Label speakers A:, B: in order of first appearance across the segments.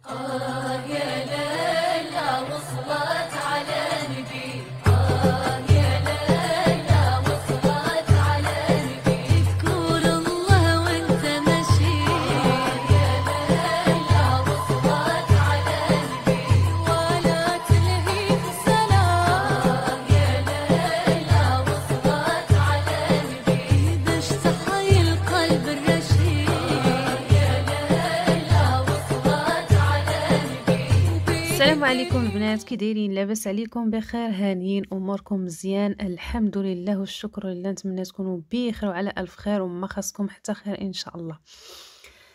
A: يا ليلى وصلت على نبي، يا ليلى وصلت على نبي، اذكر الله وانت ماشي، يا ليلى وصلت على نبي، ولا تلهي بسلام، يا ليلى وصلت على نبي، باش تحيي القلب الرشيد،
B: السلام عليكم البنات، كي دايرين؟ لاباس عليكم؟ بخير؟ هانيين؟ اموركم مزيان؟ الحمد لله والشكر لله. نتمنى تكونوا بخير وعلى الف خير وما خاصكم حتى خير ان شاء الله.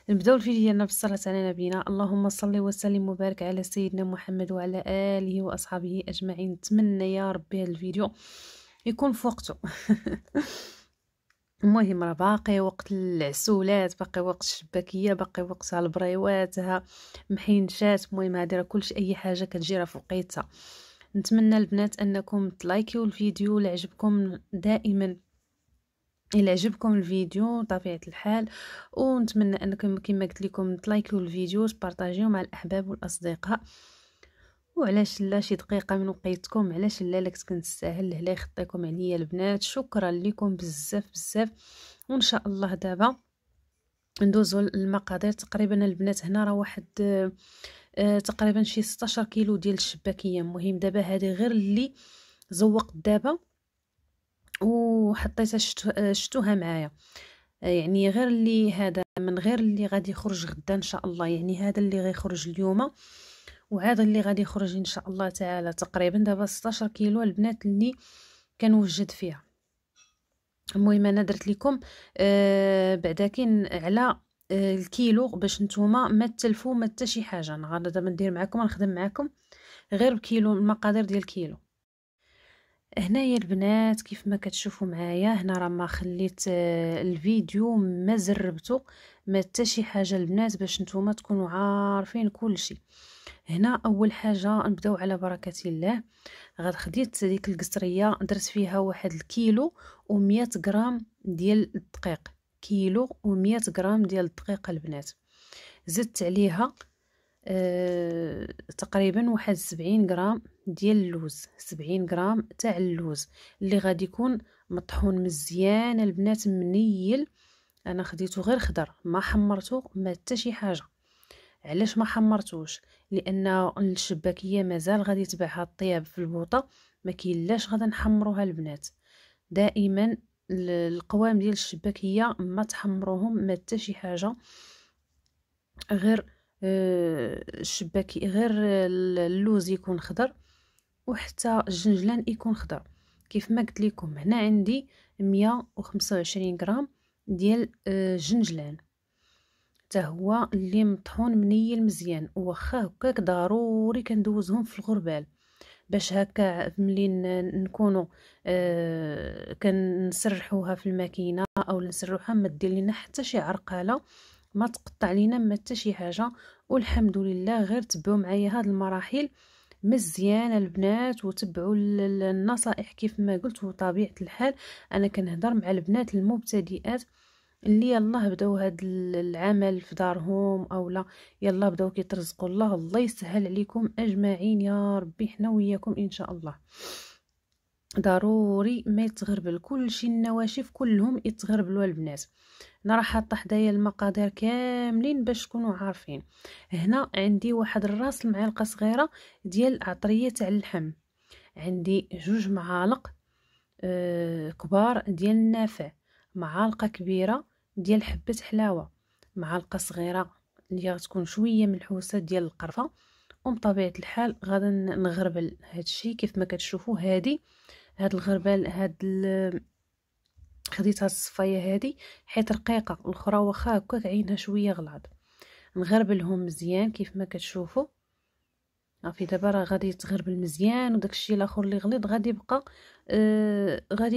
B: نبداو الفيديو ديالنا بالصلاه على نبينا. اللهم صل وسلم وبارك على سيدنا محمد وعلى اله واصحابه اجمعين. نتمنى يا ربي هذا الفيديو يكون في وقته. المهم راه باقي وقت العسولات، باقي وقت الشباكيه، باقي وقت البريوات، محينشات. المهم هادي راه كلشي اي حاجه كتجي راه في وقيتها. نتمنى البنات انكم تلايكيو الفيديو اللي عجبكم دائما، الى عجبكم الفيديو طبيعه الحال، ونتمنى انكم كما قلت لكم تلايكيو الفيديو، تبارطاجيو مع الاحباب والاصدقاء. وعلاش لا شي دقيقه من وقيتكم، علاش لا كنت كنستاهل لا يخطيكم عليا البنات. شكرا لكم بزاف بزاف. وان شاء الله دابا ندوزو المقادير. تقريبا البنات هنا راه واحد تقريبا شي 16 كيلو ديال الشباكيه. المهم دابا هذه غير اللي زوقت دابا وحطيتها شتوها معايا، يعني غير اللي هذا من غير اللي غادي يخرج غدا ان شاء الله. يعني هذا اللي غيخرج اليوم وهذا اللي غادي يخرج ان شاء الله تعالى. تقريبا دابا 16 كيلو البنات اللي كنوجد فيها. المهم انا درت لكم بعدا كاين على الكيلو باش نتوما ما تلفوا ما حتى شي حاجه. انا غادا دابا ندير معكم، نخدم معكم غير بكيلو، المقادير ديال الكيلو. هنايا البنات كيف ما كتشوفوا معايا هنا راه ما خليت الفيديو ما زربته ما حتى شي حاجه البنات، باش نتوما تكونوا عارفين كل شيء. هنا اول حاجه نبداو على بركه الله. غاد خديت ديك القصريه درت فيها واحد الكيلو و100 غرام ديال الدقيق، كيلو و100 غرام ديال الدقيق البنات. زدت عليها تقريبا واحد 70 غرام ديال اللوز، 70 غرام تاع اللوز اللي غادي يكون مطحون مزيان البنات منيل. انا خديته غير خضر، ما حمرته ما حتى شي حاجه. علاش ما حمرتوش؟ لان الشباكيه مازال غادي يتبعها الطياب في البوطه، ما كاينلاش غادا نحمروها البنات. دائما القوام ديال الشباكيه ما تحمروهم ما حتى شي حاجه، غير الشباكي غير اللوز يكون خضر وحتى الجنجلان يكون خضر. كيف ما قلت لكم هنا عندي 125 غرام ديال الجنجلان، حتى هو اللي مطحون منيل مزيان. وخا هكاك ضروري كندوزهم في الغربال باش هكا ملي نكونوا كنسرحوها في الماكينه او نسرحوها ما دير لينا حتى شي عرقاله، ما تقطع لينا ما حتى شي حاجه. والحمد لله غير تبعوا معايا هاد المراحل مزيان البنات وتبعوا النصائح كيف ما قلت. وطبيعه الحال انا كنهضر مع البنات المبتدئات اللي يلاه بداو هاد العمل في دارهم او لا يلا بداو كيترزقوا. الله يسهل عليكم اجمعين يا ربي، حنا وياكم ان شاء الله. ضروري ما يتغربل كل شيء، النواشف كلهم يتغربلوا البنات. انا راح حاطه حدايا المقادير كاملين باش تكونوا عارفين. هنا عندي واحد الراس المعلقه صغيره ديال عطريه تاع اللحم، عندي 2 معالق كبار ديال النافع، معلقه كبيره ديال حبه حلاوه، معلقه صغيره اللي غتكون شويه ملحوسه ديال القرفه. وبطبيعه الحال غادا نغربل هادشي كيف ما كتشوفوا. هاد الغربال خديت هاد الصفايه هادي حيت رقيقه، الاخرى واخا هكاك عينها شويه غلاض. نغربلهم مزيان كيف ما كتشوفوا. صافي دابا راه غادي يتغربل مزيان، وداكشي الاخر اللي غليظ غادي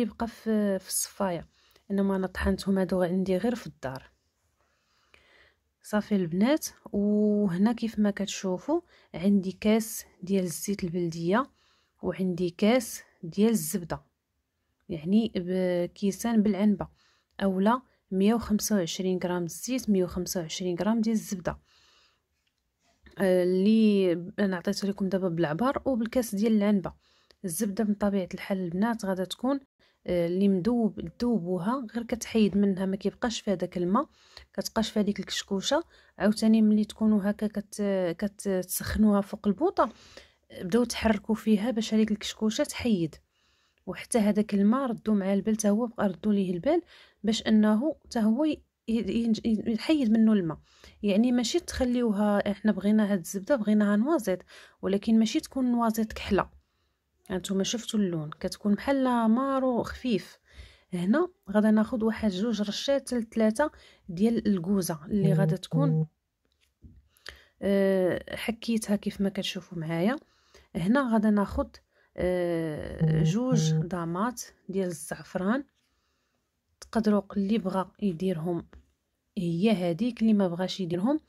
B: يبقى في الصفايه. انما انا طحنتهم هادو عندي غير في الدار. صافي البنات. وهنا كيف ما كتشوفوا عندي كاس ديال الزيت البلديه وعندي كاس ديال الزبده، يعني بكيسان بالعنبه اولا 125 غرام الزيت 125 غرام ديال الزبده. اللي انا عطيته لكم دابا بالعبار وبالكاس ديال العنبه. الزبده من طبيعه الحال البنات غادا تكون اللي مذوب تذوبوها، غير كتحيد منها ما كيبقاش فيها داك الماء، كتبقاش فيها ديك الكشكوشه. عاوتاني ملي تكونوا هكا كتسخنوها فوق البوطه، بداو تحركوا فيها باش هذيك الكشكوشه تحيد. وحتى هذاك الماء ردوا مع البال حتى هو، بقى ردوا ليه البال باش انه حتى هو يحيد منه الماء. يعني ماشي تخليوها، احنا بغينا هاد الزبده بغيناها نوازيط، ولكن ماشي تكون نوازيط كحله. هانتوما شفتوا اللون كتكون بحال مارو خفيف. هنا غادا ناخذ واحد 2 رشات حتى 3 ديال الكوزه اللي غادا تكون حكيتها كيف ما كتشوفوا معايا. هنا غادا ناخذ 2 ضامات ديال الزعفران. تقدروا اللي بغى يديرهم هي هذيك، اللي ما بغاش يديرهم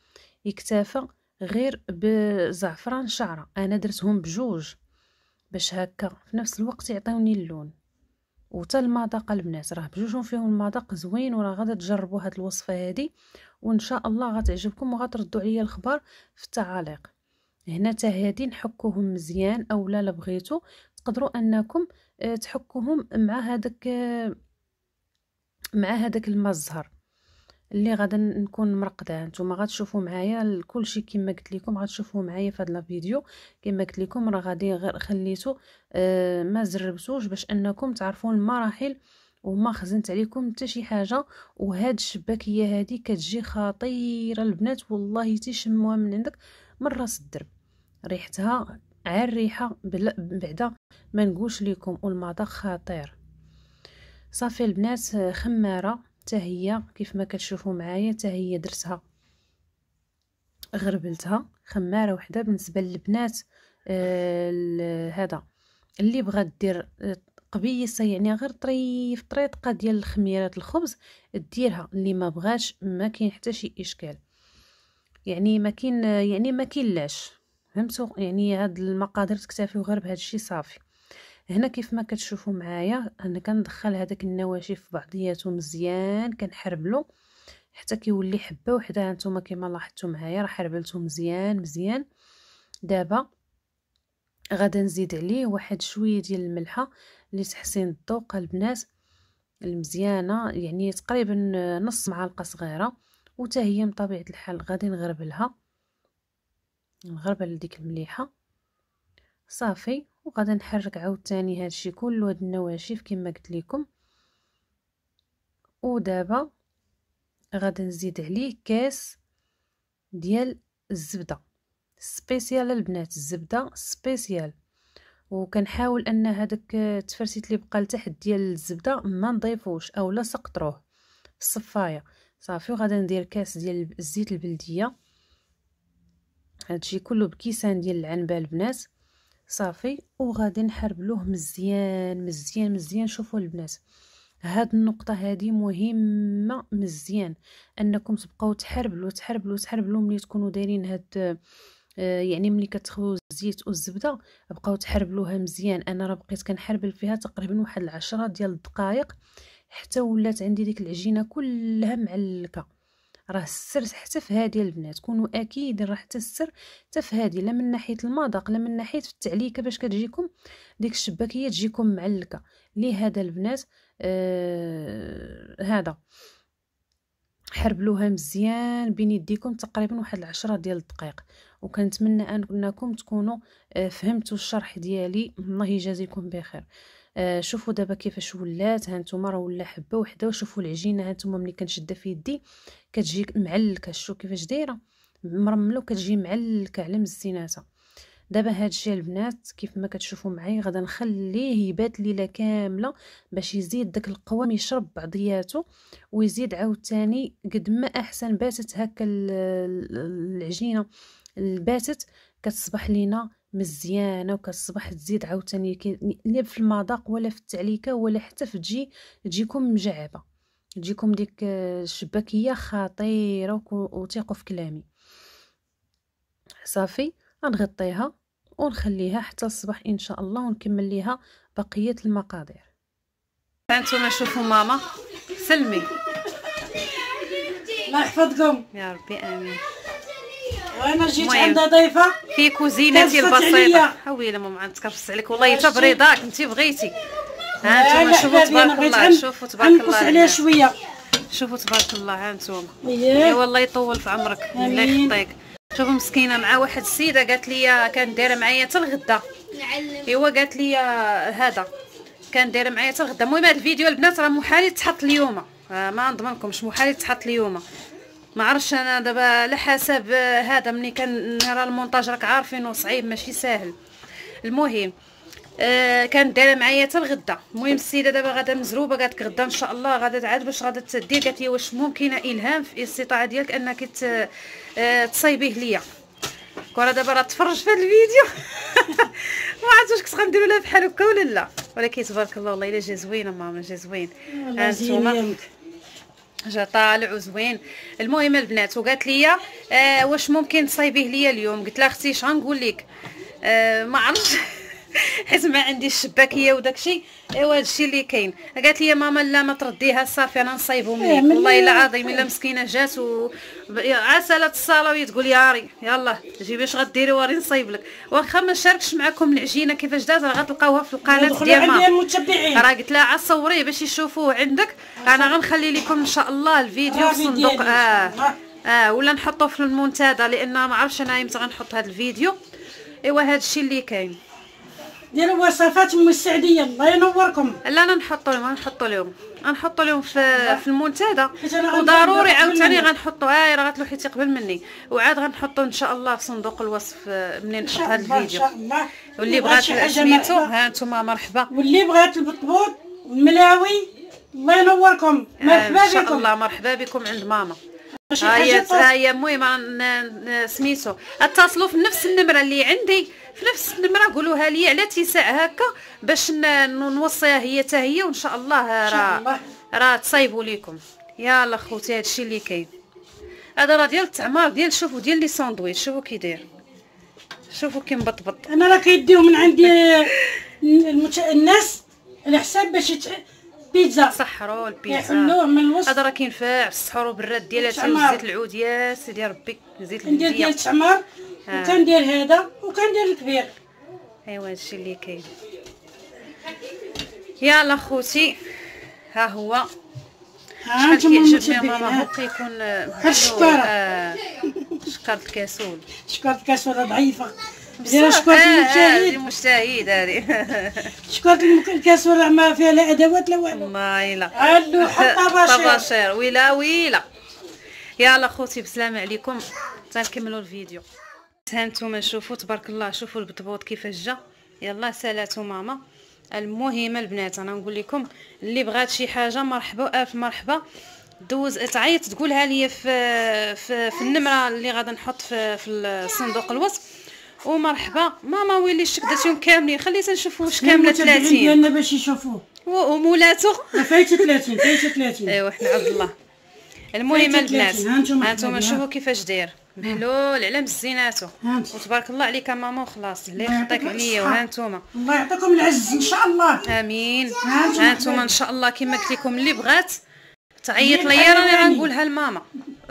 B: يكتفى غير بزعفران شعره. انا درتهم بجوج باش هكا في نفس الوقت يعطيوني اللون. وتا المذاق البنات راه بجوجهم فيهم المذاق زوين، وراه غادا تجربوا هاد الوصفه هذه وان شاء الله غتعجبكم وغتردوا عليا الخبر في التعاليق. هنا تا هادي نحكوهم مزيان، او لا بغيتو تقدروا انكم تحكوهم مع هذاك الماء الزهر اللي غادا نكون مرقداه. نتوما غتشوفوا معايا كلشي كما قلت لكم، غتشوفوا معايا في هذا الفيديو كما قلت لكم. راه غادي غير خليتو ما زربتوش باش انكم تعرفوا المراحل وما خزنت عليكم حتى شي حاجه. وهاد الشباكيه هذه كتجي خطيره البنات، والله تيشموها من عندك من راس الدرب. ريحتها عال ريحه بعدا ما نقولش لكم، والمذاق خطير. صافي البنات، خماره حتى هي كيف ما كتشوفوا معايا، حتى هي درتها غربلتها خماره وحده. بالنسبه للبنات هذا اللي بغى دير قبيصه، يعني غير طريقه ديال خميره الخبز ديرها، اللي ما بغاش ما كاين حتى شي اشكال. يعني ما كاين لاش، فهمتوا؟ يعني هاد المقادير تكتفيو غير بهذا الشيء صافي. هنا كيف ما كتشوفوا معايا انا كندخل هذاك النواشف في بعضياتهم مزيان، كنحربلو حتى كيولي حبه وحده. هانتوما كما لاحظتوا معايا راه حربلته مزيان. دابا غادا نزيد عليه واحد شويه ديال الملحه لتحسين الذوق البنات المزيانه، يعني تقريبا نص معلقه صغيره. وتا هي من طبيعه الحال غادي نغربل ديك المليحه صافي. وغادا نحرك عاوتاني هادشي كله، هاد النواشف كما قلت لكم. ودابا غادا نزيد عليه كاس ديال الزبده سبيسيال البنات، الزبده سبيسيال. وكنحاول ان هذاك التفرسيت اللي بقى لتحت ديال الزبده ما نضيفوش او لا سقطروه في الصفايه صافي. وغادا ندير كاس ديال الزيت البلديه، هادشي كله بكيسان ديال العنبه البنات صافي. وغادي نحربلوه مزيان. شوفوا البنات، هاد النقطه هذه مهمه مزيان انكم تبقاو تحربلوا ملي تكونوا دايرين هاد يعني ملي كتخويو الزيت والزبده بقاو تحربلوها مزيان. انا راه بقيت كنحربل فيها تقريبا واحد 10 ديال الدقائق حتى ولات عندي ديك العجينه كلها معلكه. راه السر حتى في هذه البنات، كونوا اكيد راه حتى السر حتى في هذه، لا من ناحيه المذاق لا من ناحيه في التعليكه باش كتجيكم ديك الشباكيه تجيكم معلكه. لهذا البنات هذا حربلوها مزيان بين يديكم تقريبا واحد 10 ديال الدقائق. وكنتمنى انكم تكونوا فهمتوا الشرح ديالي، الله يجازيكم بخير. شوفوا دابا كيفاش ولات، هانتوما راه ولا حبه وحده. وشوفوا العجينه هانتوما ملي كنشدها في يدي كتجي معلكه، شوفوا كيفاش دايره مرمله وكتجي معلكه على مزيناتها. دابا هادشي البنات كيف ما كتشوفوا معايا غادا نخليه يبات ليله كامله باش يزيد داك القوام يشرب بعضياته ويزيد عاوتاني قد ما احسن. باتت هكا العجينه الباتت كتصبح لينا مزيانه وكتصبح تزيد عاوتاني لا في المذاق ولا في التعليكه ولا حتى في تجيكم مجعبه، تجيكم ديك الشباكيه خطيره. وثيقوا في كلامي صافي. غنغطيها ونخليها حتى الصباح ان شاء الله ونكمل ليها بقيه المقادير. هانتوما شوفوا ماما سلمي
C: الله يحفظكم
B: يا ربي امين.
C: وانا جيت عند ضيفه
B: في كوزينتي البسيطه. حويله ماما نتكرفس عليك والله حتى بريضاك انت بغيتي. ها انتم شوفوا تبارك الله، شوفوا تبارك الله،
C: نقص عليها شويه.
B: شوفوا تبارك الله. ها انتم
C: ايوا
B: والله يطول في عمرك، الله يخطيك. شوفوا مسكينه مع واحد السيده قالت لي كانت دايره معايا حتى الغدا. ايوا قالت لي هذا كان دايره معايا حتى الغدا. المهم هذا الفيديو البنات راه محال يتحط اليوم، ما نضمنكمش محال يتحط اليوم. ما عرفتش انا دابا على حسب هذا ملي كنرى المونتاج راك عارفينه صعيب ماشي ساهل. المهم كانت دايره معايا حتى الغدا. المهم السيده دابا غادا مزروبه، قالت لك غدا ان شاء الله غادا تعاد باش غادا تدير. قالت لي واش ممكنه الهام في الاستطاعه ديالك انك تصايبيه ليا. كره دابا راه تفرج في هذا الفيديو ما عرفتش واش كنت غنديروا لها بحال هكا ولا لا، ولكن تبارك الله والله الا جا زوينه ماما، جا زوين. هانتوما جا طالع وزوين. المهم البنات وقالت لي واش ممكن تصايبيه ليا اليوم. قلت لها اختي اش غنقول لك ما عرفتش حيت ما عنديش الشباكيه وداكشي. ايوا هادشي اللي كاين. قالت لي ماما لا ما ترديها صافي انا نصايبهم ليك. والله الا عظيم الا مسكينه جات عسلات الصاله وتقول يا ري يلا جيبي اش غديري وري نصايب لك. واخا ما نشاركش معكم العجينه كيفاش دازت راه غتلقاوها في القناه ديال ماما. راه قلت لها صوريه باش يشوفوه عندك. انا غنخلي لكم ان شاء الله الفيديو في الصندوق ولا نحطوه في المنتدى لان ما عرفتش انا امتى غنحط هذا الفيديو. ايوا هادشي اللي كاين.
C: ديروا وصفات ام السعديه الله ينوركم.
B: لا انا نحط لهم في المنتدى. وضروري عاوتاني غنحطوا راه غتلوحي قبل مني وعاد غنحطوا ان شاء الله في صندوق الوصف منين نحط هذا الفيديو. واللي بغات سميتو ها انتم مرحبا.
C: واللي بغات البطبوط والملاوي الله ينوركم مرحبا بكم.
B: ان شاء الله مرحبا بكم عند ماما. هي المهم سميتو اتصلوا في نفس النمره اللي عندي، في نفس النمره قولوها لي على اتساع هكا باش نوصيها هي حتى هي وان شاء الله راه تصايبوا لكم. يلا خوتي هادشي اللي كاين. هذا راه ديال التعمار ديال شوفوا ديال لي ساندويتش. شوفوا كي داير، شوفوا كي مبطبط.
C: انا راه كيديو من عندي الناس على حساب باش بيتزا
B: سحروا البيتزا
C: يحلوه من الوسط.
B: هذا راه كينفع في السحور بالراد ديال زيت العود. يا سيدي ربي زيت
C: ندير ديال التعمار وكندير هذا وكندير الكبير.
B: ايوا هادشي اللي كاين. يلا خوتي ها هو شحال كيعجبني ماما هو كيكون
C: الشكاره
B: شكاره الكاسول.
C: شكاره الكاسول ضعيفه. دير شكاره المجتهد
B: المجتهد هذه
C: شكاره الكاسول راه ما فيها لا ادوات لا والو.
B: والله الا
C: عندو حتى
B: طباشير. ويلا يلا خوتي بسلامه عليكم تنكملوا الفيديو. ها نتوما شوفوا تبارك الله، شوفوا البطبوط كيفاش جا. يلا سالاتو ماما. المهم البنات انا نقول لكم اللي بغات شي حاجه مرحبا الف مرحبا. دوز تعيط تقولها لي في النمره اللي غادي نحط في الصندوق الوصف. ومرحبا ماما ويلي شكدتهم كاملين خلينا نشوفوا واش كامله 30
C: ديالنا باش يشوفوه
B: ومولاتو
C: فايته 30
B: ايوا حنا عبد الله. المهم البنات هانتوما شوفوا كيفاش داير محلول على مزيناتو وتبارك الله عليك ماما وخلاص الله يخطيك عليا. وهانتوما
C: الله يعطيكم العز ان شاء الله.
B: امين. هانتوما ان شاء الله كما قلت لكم اللي بغات تعيط ليا راني غنقولها لماما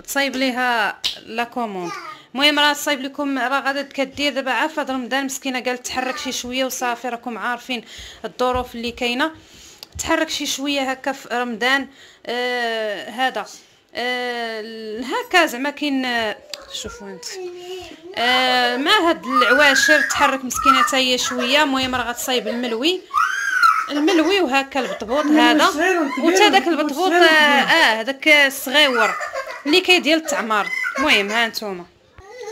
B: تصايب ليها لا كوموند. المهم راه تصايب لكم راه غادا كدير دابا عافا رمضان مسكينه قالت تحرك شي شويه وصافي راكم عارفين الظروف اللي كاينه. تحرك شي شويه هكا في رمضان هذا هكا زعما كاين شوفوا انت مع هاد العواشر تحرك مسكينه حتى هي شويه. المهم راه غتصايب الملوي وهكا البطبوط هذا وتا داك البطبوط هذاك الصغيور اللي ديال التعمار. المهم ها نتوما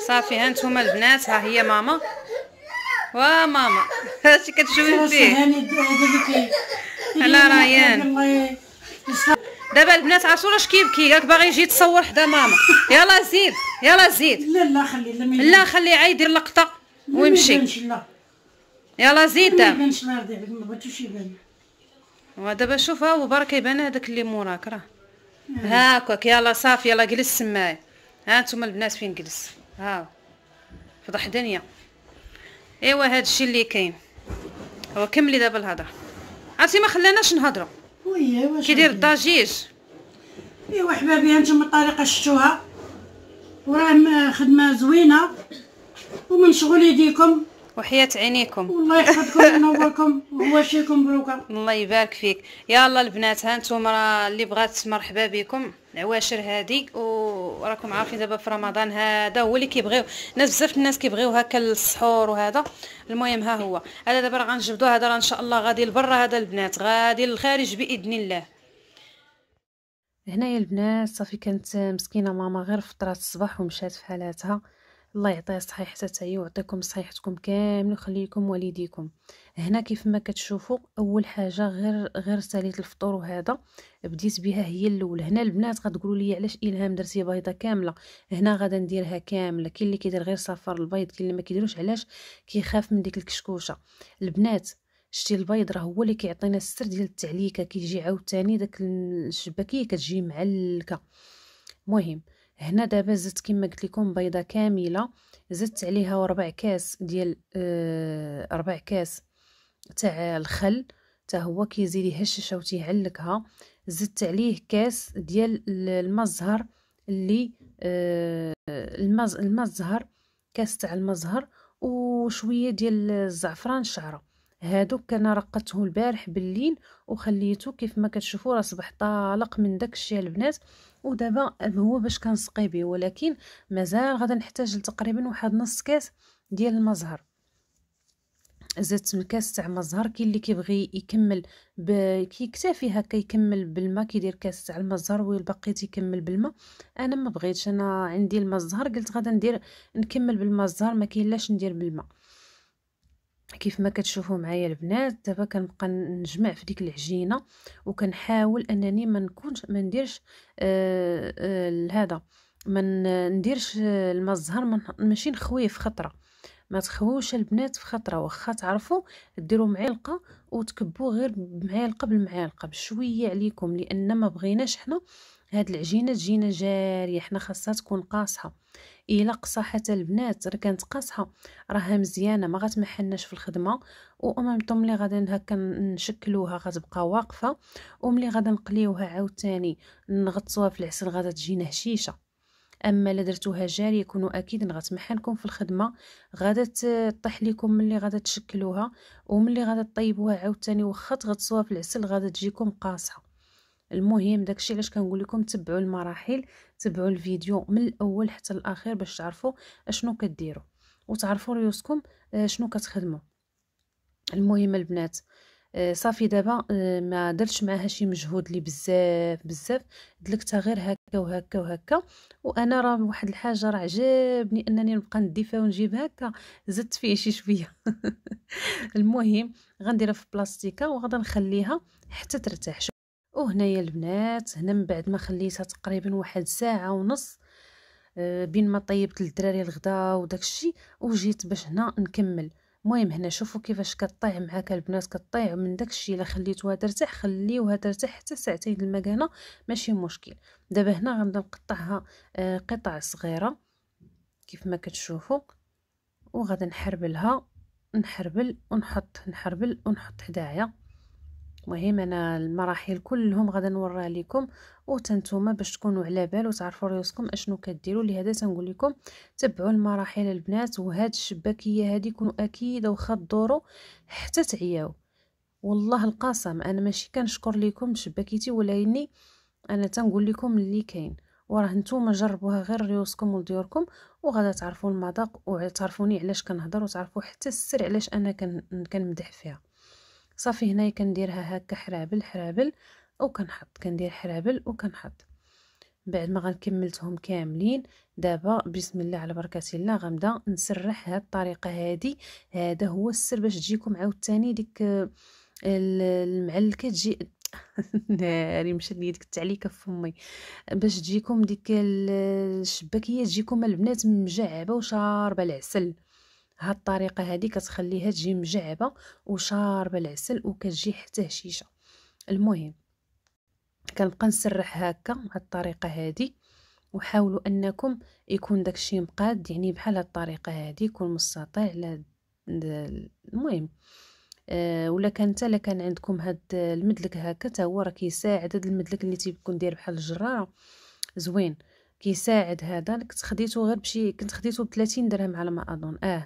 B: صافي. ها نتوما البنات ها هي ماما وماما هادشي كتشوفي فيه على ريان. دابا البنات عرفتوا واش كيبكي قالك باغي يجي يتصور حدا ماما. يلا زيد يلا زيد.
C: لا خلي
B: لا خليه عاد يدير لقطه ويمشي. يلا زيد دابا.
C: ما بغيتوش يبان.
B: ودابا شوف ها هو برك يبان هذاك اللي موراك راه هاكاك. يلا صافي يلا جلس سماي. ها نتوما البنات فين جلس ها فضح دنيا. ايوا هادشي اللي كاين. هو كملي دابا الهضره عرفتي ما خلاناش نهضروا.
C: وي واش
B: كيدير الضجيج.
C: ايوا حبابي هانتوما الطريقه شفتوها وراه خدمه زوينه ومن شغل يديكم.
B: وحياة عينيكم.
C: والله يحفظكم وينوركم ويواشيكم بروكا.
B: الله يبارك فيك. يلا البنات، ها نتوما راه اللي بغات مرحبا بكم العواشر هادي، وراكم عارفين دابا في رمضان هذا هو اللي كيبغيو ناس، بزاف الناس كيبغيو هكا السحور وهذا. المهم ها هو هذا دابا راه غنجبدو، هذا راه ان شاء الله غادي لبرا، هذا البنات غادي للخارج باذن الله. هنايا البنات صافي كانت مسكينه ماما غير فطرات الصباح ومشات في حالاتها. الله يعطيها الصحه حتى هي ويعطيكم صحيحتكم كامل ويخليكم والديكم. هنا كيف ما كتشوفوا اول حاجه غير ساليت الفطور، وهذا بديت بها هي الاولى. هنا البنات غتقولوا لي علاش الهام درتي بيضه كامله؟ هنا غادا نديرها كامله. كاين اللي كيدير غير صفار البيض، كاين اللي ما كيديروش. علاش؟ كيخاف من ديك الكشكوشه. البنات شتي البيض راه هو اللي كيعطينا السر ديال التعليكه، كيجي عاوتاني داك الشباكيه كتجي معلكه. مهم هنا دابا زدت كما قلت لكم بيضه كامله، زدت عليها 4 كاس ديال 4 كاس تاع الخل، حتى هو كيزيد يهششها وتيعلكها. زدت عليه كاس ديال الماء الزهر، اللي الماء الزهر، كاس تاع الماء الزهر، وشويه ديال الزعفران شعره. هادوك انا رقدته البارح بالليل وخليته كيف ما كتشوفوا راه صبح طالق من داك الشيء البنات. ودابا هو باش كنسقي به، ولكن مازال غادا نحتاج تقريبا واحد نص كاس ديال الماء الزهر. زدت من كاس تاع الماء الزهر. كاين اللي كيبغي يكمل كيكتفي هكا يكمل بالماء، كيدير كاس تاع الماء الزهر والباقي تيكمل بالماء. انا ما بغيتش، انا عندي الماء الزهر قلت غادا نكمل بالماء الزهر، ما كاينلاش ندير بالماء. كيف ما كتشوفوا معايا البنات دابا كنبقى نجمع في ديك العجينه، وكنحاول انني ما نديرش هذا، ما نديرش الماء الزهر، ماشي نخويه في خطره. ما تخووش البنات في خطره، واخا تعرفوا ديروا معلقه وتكبوا غير بمعلقه بالمعلقه بشويه عليكم، لان ما بغيناش حنا هاد العجينه تجينا جاريه، حنا خاصها تكون قاصحه. الا قصا حتى البنات راه كانت قاصحه راها مزيانه ما غتمحناش في الخدمه، وامامتهم ملي غادا هكا نشكلوها غتبقى واقفه، وملي غادا نقليوها عاوتاني نغطسوها في العسل غادا تجينا هشيشه. اما الا درتوها جاريه كونوا اكيد غتمحنكم في الخدمه، غادا تطيح لكم ملي غادا تشكلوها، وملي غادا طيبوها عاوتاني واخا تغطسوها في العسل غادا تجيكم قاصحه. المهم داكشي علاش كنقول لكم تبعوا المراحل، تبعوا الفيديو من الاول حتى الاخير باش تعرفوا اشنو كديروا وتعرفوا ريوسكم شنو كتخدموا. المهم البنات صافي دابا ما درتش معاها شي مجهود لي بزاف دلكتها غير هكا وهكا وهكا. وانا راه واحد الحاجه راه عجبني انني نبقى نديفها ونجيب هكا، زدت فيه شي شويه. المهم غنديرها في بلاستيكه وغادا نخليها حتى ترتاح. وهنايا البنات هنا من بعد ما خليتها تقريبا واحد ساعه ونص بين ما طيبت للدراري الغدا وداكشي وجيت باش هنا نكمل. المهم هنا شوفوا كيفاش كطيع معاك البنات، كطيع من داكشي. الا خليتوها ترتاح خليوها ترتاح حتى ساعتين المكانه ماشي مشكل. دابا هنا غنبدا نقطعها قطع صغيره كيف ما كتشوفوا، وغادا نحربلها، نحربل ونحط حدايا. المهم انا المراحل كلهم غادا نوريها لكم وتنتوما باش تكونوا على بال وتعرفوا ريوسكم اشنو كديروا. لهذا تنقول لكم تبعوا المراحل البنات. وهاد الشباكيه هذه كونوا اكيد واخا تدوروا حتى تعياو. والله القسم انا ماشي كنشكر لكم شباكيتي، ولكني انا تنقول لكم اللي كاين، وراه نتوما جربوها غير ريوسكم وديوركم وغادا تعرفوا المذاق وتعرفوني علاش كنهضر وتعرفوا حتى السر علاش انا كنمدح فيها. صافي هنايا كنديرها هكا حرابل وكنحط، كندير حرابل وكنحط. بعد ما غنكملتهم كاملين دابا بسم الله على بركه الله غنبدا نسرح هاد الطريقه هادي. هذا هو السر باش تجيكم عاوتاني ديك المعلكه تجي ناري مشات لي ديك التعليكه في فمي، باش تجيكم ديك الشباكيه تجيكم البنات مجعبه وشاربه العسل. هاد الطريقه هذه كتخليها تجي مجعبه وشاربه العسل وكتجي حتى هشيشه. المهم كنبقى نسرح هكا بهاد الطريقه هذه، وحاولوا انكم يكون داكشي مقاد يعني بحال هاد الطريقه هذه يكون مستطيل على المهم ولا كان عندكم هاد المدلك هكا تا هو راه كيساعد. هاد المدلك اللي تيكون داير بحال الجراره زوين كيساعد هذا. كنت خديته غير كنت خديته ب 30 درهم على ما اظن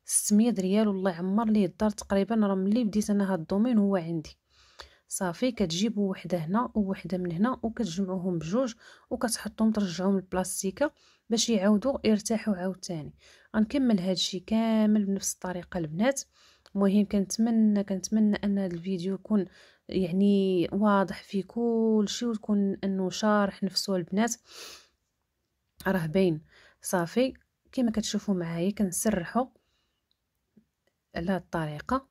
B: 600 ريال والله يعمر ليه الدار تقريبا. راه ملي بديت انا هاد الدومين هو عندي. صافي كتجيبوا وحده هنا ووحده من هنا وكتجمعوهم بجوج وكتحطوهم ترجعوهم للبلاستيكه باش يعاودوا يرتاحوا عاوتاني. غنكمل هادشي كامل بنفس الطريقه البنات. المهم كنتمنى ان هذا الفيديو يكون يعني واضح في كل شيء وتكون انه شارح نفسه البنات راه باين. صافي كما كتشوفوا معايا كنسرحوا على هاد الطريقه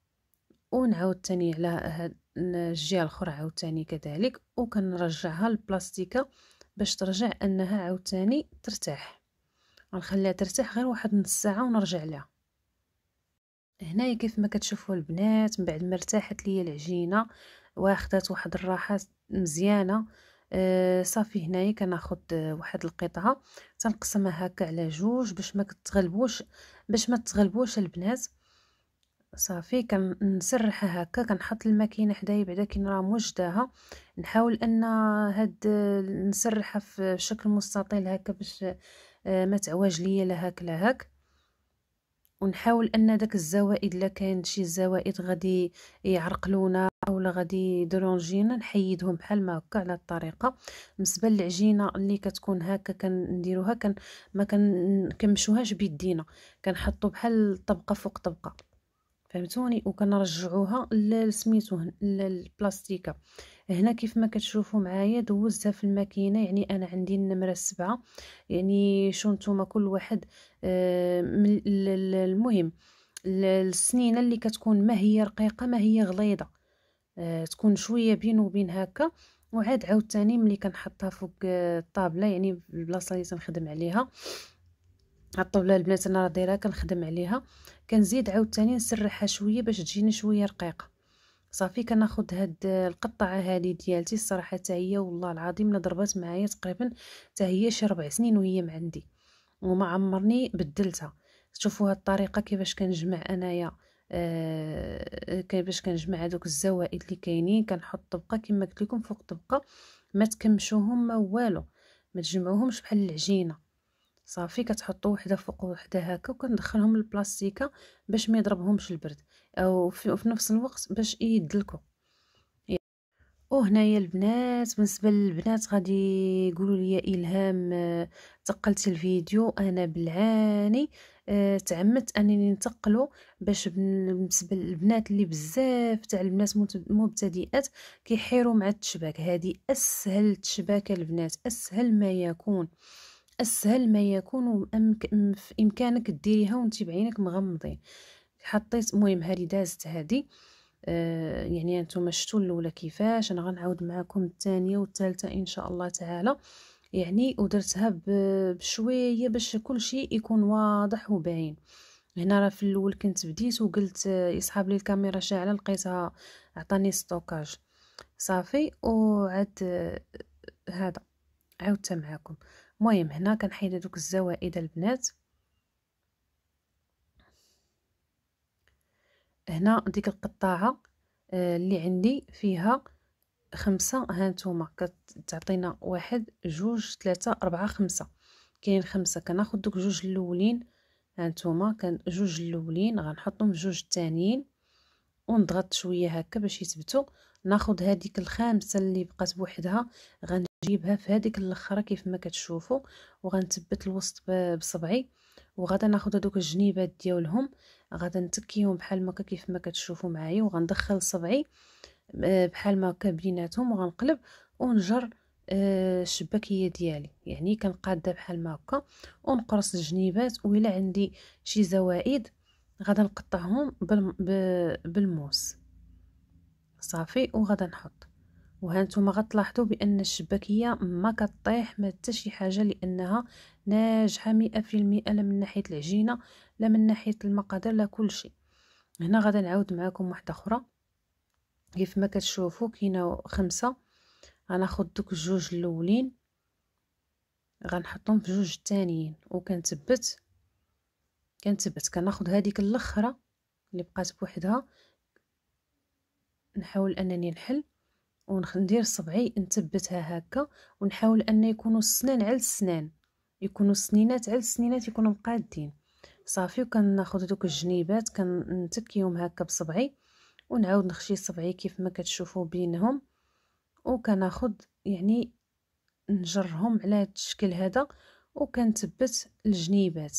B: ونعاود تاني على هاد الجهه الاخرى عاوتاني كذلك وكنرجعها للبلاستيكه باش ترجع انها عاوتاني ترتاح. غنخليها ترتاح غير واحد نص ساعه ونرجع لها. هنايا كيف ما كتشوفوا البنات من بعد ما ارتاحت ليا العجينه واخدات واحد الراحه مزيانه. صافي هنايا كناخذ واحد القطعه تنقسمها هكا على جوج باش ما تغلبوش البنات. صافي كنسرحها هكا كنحط الماكينه حدايا بعدا كي نرا موجداها. نحاول ان نسرحها في شكل مستطيل هكا باش ما تعواج ليا لا هاك لا هاك. ونحاول ان داك الزوائد الا كاين شي زوائد غادي يعرقلونا اولا غادي يدرونجينا نحيدهم بحال ما هكا على الطريقه. بالنسبه للعجينه اللي كتكون هكا كنديروها ما كنكمشوهاش بيدينا كنحطوا بحال طبقه فوق طبقه فهمتوني وكنرجعوها لسميتو البلاستيكه. هنا كيف ما كتشوفوا معايا دوزتها في الماكينه يعني انا عندي النمره 7 يعني شو نتوما كل واحد المهم السنينه اللي كتكون ما هي رقيقه ما هي غليظه تكون شويه بين وبين هكا. وعاد عاوتاني ملي كنحطها فوق الطابله يعني البلاصه اللي تنخدم عليها الطبله البنات انا راه دايره كنخدم عليها كنزيد عاوتاني نسرحها شويه باش تجيني شويه رقيقه. صافي كناخذ هاد القطعه هذه ديالتي الصراحه حتى هي والله العظيم ضربات معايا تقريبا حتى هي شي 4 سنين وهي عندي وما عمرني بدلتها. شوفوا هاد الطريقه كيفاش كنجمع انايا كيفاش كنجمع هذوك الزوائد اللي كاينين كنحط طبقه كما قلت لكم فوق طبقه ما تكمشوهم ما والو ما تجمعوهمش بحال العجينه. صافي كتحطوا وحده فوق وحده هكا وكندخلهم للبلاستيكه باش ما يضربهمش البرد او في نفس الوقت باش يدلكوا. وهنايا البنات بالنسبه للبنات غادي يقولوا لي الهام تقلت الفيديو انا بالعاني تعمدت انني نتقلو باش بالنسبه للبنات اللي بزاف تاع البنات مبتدئات كيحيروا مع التشباك. هذه اسهل تشباكه البنات اسهل ما يكون اسهل ما يكون في امكانك ديريها وانت بعينك مغمضين. حطيت المهم هذه دازت هذه يعني انتم شفتوا الاولى كيفاش. انا غنعاود معكم الثانيه والثالثه ان شاء الله تعالى يعني ودرتها بشويه باش كل شيء يكون واضح وباين. هنا راه في الاول كنت بديت وقلت يسحب لي الكاميرا شاعله لقيتها عطاني ستوكاج. صافي وعاد هذا عاودتها معكم. المهم هنا كنحيد هذوك الزوائد البنات. هنا ديك القطاعه اللي عندي فيها 5 هانتوما كتعطينا 1 2 3 4 5 كاين 5 كناخذ دوك جوج الاولين هانتوما كان جوج الاولين غنحطهم في جوج الثانيين ونضغط شويه هكا باش يثبتوا. ناخذ هذيك الخامسه اللي بقات بوحدها غنجيبها في هذيك الاخرى كيف ما كتشوفوا وغنثبت الوسط بصبعي وغادا ناخذ هذوك الجنيبات ديالهم غادا نتكيهم بحال ما كيف ما كتشوفوا معايا وغندخل صبعي بحال ما هكا بيناتهم وغنقلب ونجر الشباكيه ديالي يعني كنقاده بحال ما هكا ونقرص الجنيبات وإلا عندي شي زوائد غادا نقطعهم بالموس. صافي وغادا نحط وهانتوما غتلاحظوا بان الشباكيه ما كطيح ما حتى شي حاجه لانها ناجحه 100% لا من ناحيه العجينه لا من ناحيه المقادير لا كل شيء. هنا غادا نعاود معكم واحده اخرى كيف ما كتشوفوا كاينه 5 غناخذ دوك الجوج الاولين غنحطهم في جوج الثانيين وكنثبت كناخذ هذيك الاخرى اللي بقات بوحدها نحاول انني نحل وندير صبعي نثبتها هكا ونحاول ان يكونوا السنان على السنان يكونوا السنينات على السنينات يكونوا مقادين صافي. وكناخذ دوك الجنيبات كنتكيهم هكا بصبعي ونعاود نخشي صبعي كيف ما كتشوفوا بينهم، وكناخذ يعني نجرهم على هذا الشكل هذا، وكنثبت الجنيبات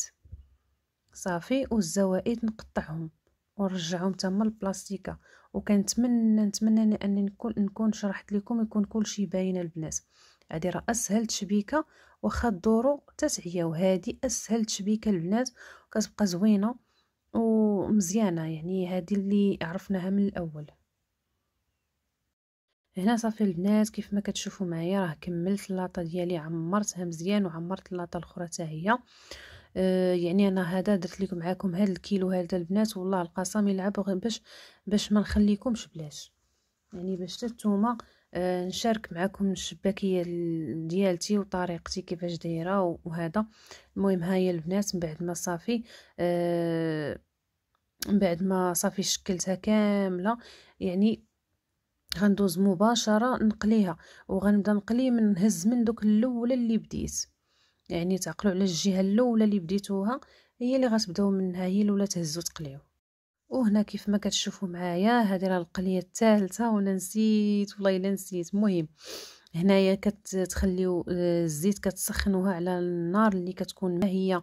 B: صافي. والزوائد نقطعهم ونرجعهم تما للبلاستيكه. وكنتمنى انني نكون شرحت لكم يكون كلشي باين البنات. هذه راه اسهل تشبيكه، واخا تدوروا تتعياو هذه اسهل تشبيكه البنات، وكتبقى زوينه ومزيانه. يعني هذه اللي عرفناها من الاول. هنا صافي البنات كيف ما كتشوفوا معايا راه كملت اللاطه ديالي، عمرتها مزيان وعمرت اللاطه الاخرى حتى هي. يعني انا هذا درت لكم معاكم هذا الكيلو هذا البنات، والله القسم يلعب غير باش ما نخليكمش بلاش، يعني باش نتوما نشارك معكم الشباكيه ديالتي وطريقتي كيفاش دايره وهذا. المهم ها هي البنات من بعد ما صافي من بعد ما صافي شكلتها كامله، يعني غندوز مباشره نقليها، وغنبدا نقلي نهز من دوك الاولى اللي بديت. يعني تعقلوا على الجهه الاولى اللي بديتوها هي اللي غتبداو منها، هي الاولى تهزوا تقليو. وهنا كيف ما كتشوفوا معايا هذه راه القليه الثالثه، وانا نسيت والله الا نسيت. المهم هنايا كتخليو الزيت كتسخنوها على النار اللي كتكون ما هي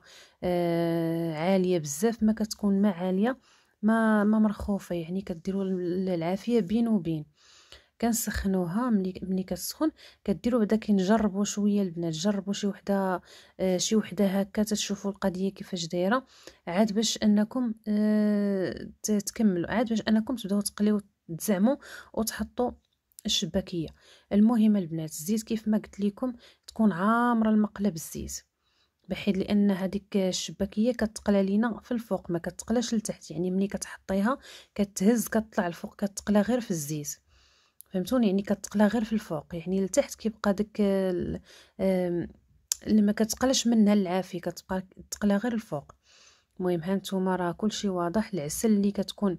B: عاليه بزاف، ما كتكون ما عاليه ما مرخوفه، يعني كديروا العافيه بين وبين. كنسخنوها ملي كتسخن كديروا بعدا كنجربوا شويه البنات، جربوا شي وحده هكا تشوفوا القضيه كيفاش دايره، عاد باش انكم تكملوا، عاد باش انكم تبداو تقليو تزعموا وتحطوا الشباكيه. المهم البنات الزيت كيف ما قلت لكم تكون عامره المقله بالزيت، بحيث لان هذيك الشباكيه كتقلى لينا في الفوق ما كتقلاش لتحت، يعني ملي كتحطيها كتهز كتطلع الفوق كتقلى غير في الزيت، فهمتوني؟ يعني كتقلى غير في الفوق، يعني لتحت كيبقى داك اللي ما كتقلاش منها العافيه، كتبقى تقلى غير الفوق. المهم ها نتوما راه كلشي واضح. العسل اللي كتكون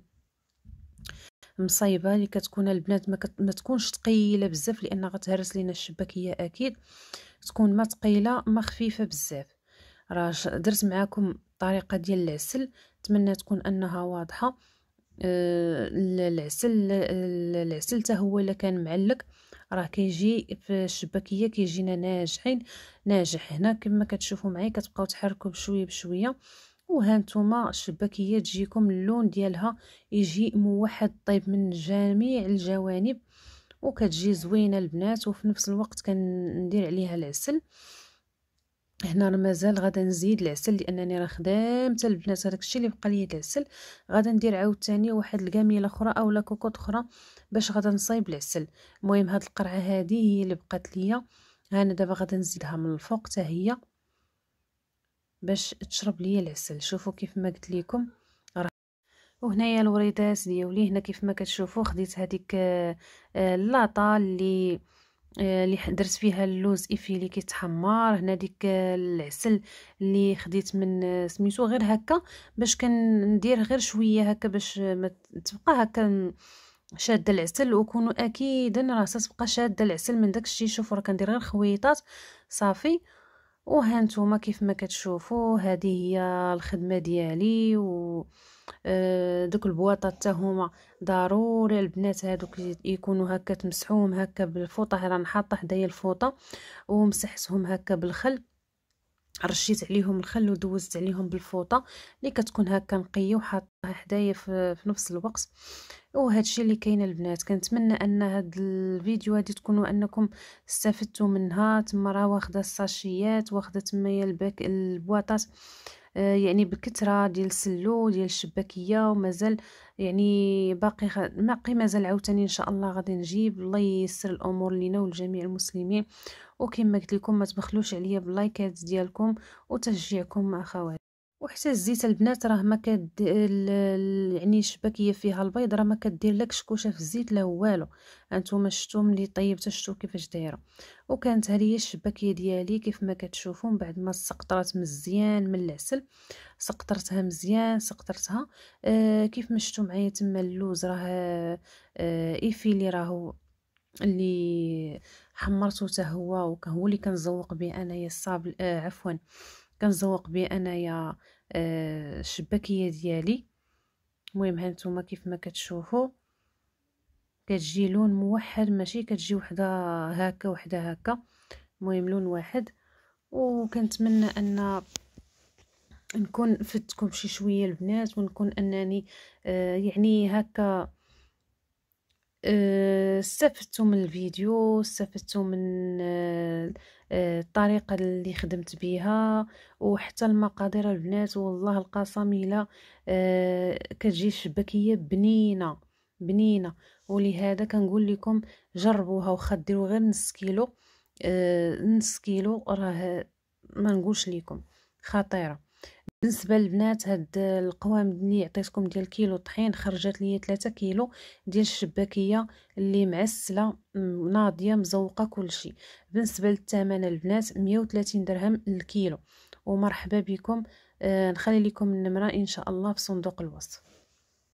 B: مصايبه اللي كتكون البنات ما تكونش ثقيله بزاف، لان غتهرس لينا الشباكيه اكيد، تكون ما ثقيله ما خفيفه بزاف. راه درت معاكم الطريقه ديال العسل، نتمنى تكون انها واضحه. العسل حتى هو الا كان معلق راه كيجي في الشباكيه كيجينا ناجح. هنا كما كتشوفوا معايا كتبقاو تحركوا بشويه بشويه، وها نتوما الشباكيه تجيكم اللون ديالها يجي موحد طيب من جميع الجوانب، وكتجي زوينه البنات. وفي نفس الوقت كندير عليها العسل. هنا راه مازال غادا نزيد العسل، لانني راه خدامت البنات هذاك الشيء اللي بقى ليا العسل. غادا ندير عاوتاني واحد الكاميله اخرى اولا كوكوط اخرى باش غادا نصايب العسل. المهم هاد القرعه هذه هي اللي بقات ليا، انا دابا غادا نزيدها من الفوق حتى هي باش تشرب ليا العسل. شوفوا كيف ما قلت لكم. وهنايا الوريدات ديالي، هنا كيف ما كتشوفوا خديت هذيك اللاطه اللي درت فيها اللوز ايفيلي كيتحمر. هنا ديك العسل اللي خديت من سميتو غير هكا باش كندير غير شويه هكا باش ما تبقى هكا شاده العسل، وكونوا اكيدا راه تبقى شاده العسل من داك الشيء. شوفوا راه كندير غير خويطات صافي. وها نتوما كيف ما كتشوفوا هذه هي الخدمه ديالي. و دوك البواطات حتى هما ضروري البنات هادوك يكونوا هكا تمسحوهم هكا بالفوطه. راه حاطه حدايا الفوطه ومسحتهم هكا بالخل، رشيت عليهم الخل ودوزت عليهم بالفوطه اللي كتكون هكا نقيه وحاطها حدايا في نفس الوقت. وهذا الشيء اللي كاين البنات. كنتمنى ان هاد الفيديو هادي تكونوا انكم استفدتوا منها. تما راه واخده الساشيات، واخده تما البواطات يعني بكثره ديال السلو ديال الشباكيه، ومازال يعني باقي مازال عاوتاني ان شاء الله غادي نجيب. الله ييسر الامور لينا ولجميع المسلمين. وكما قلت لكم ما تبخلوش عليا باللايكات ديالكم وتشجيعكم اخواتي. وحتى الزيت البنات راه ما يعني الشباكيه فيها البيض راه ما كدير لكش كوشه في الزيت لا والو. هانتوما شفتوا ملي طيبت شفتوا كيفاش دايره. وكانت هذه هي الشباكيه ديالي كيف ما كتشوفوا. من بعد ما سقطرات مزيان من العسل، سقطرتها مزيان سقطرتها كيف ما شفتوا معايا تما اللوز راه ايفيلي راهو اللي حمرته حتى هو، وكان هو اللي كنزوق به انايا الصابل، عفوا كنزوق به انايا الشباكيه ديالي. المهم هانتوما كيف ما كتشوفوا كتجي لون موحد، ماشي كتجي وحده هكا وحده هكا، المهم لون واحد. وكنتمنى ان نكون فدتكم شي شويه البنات، ونكون انني يعني هكا استفدتوا من الفيديو، استفدتوا من الطريقه اللي خدمت بها، وحتى المقادير البنات. والله القسم الا كتجي الشبكيه بنينه بنينه. ولهذا كنقول لكم جربوها، واخا ديروا غير نص كيلو، نص كيلو راه ما نقولش لكم خطيره. بالنسبه للبنات هاد القوام اللي عطيتكم ديال كيلو طحين خرجت ليا 3 كيلو ديال الشباكيه اللي معسله ناضيه مزوقه كلشي. بالنسبه للثمن البنات 130 درهم الكيلو. ومرحبا بكم. نخلي لكم النمره ان شاء الله في صندوق الوصف.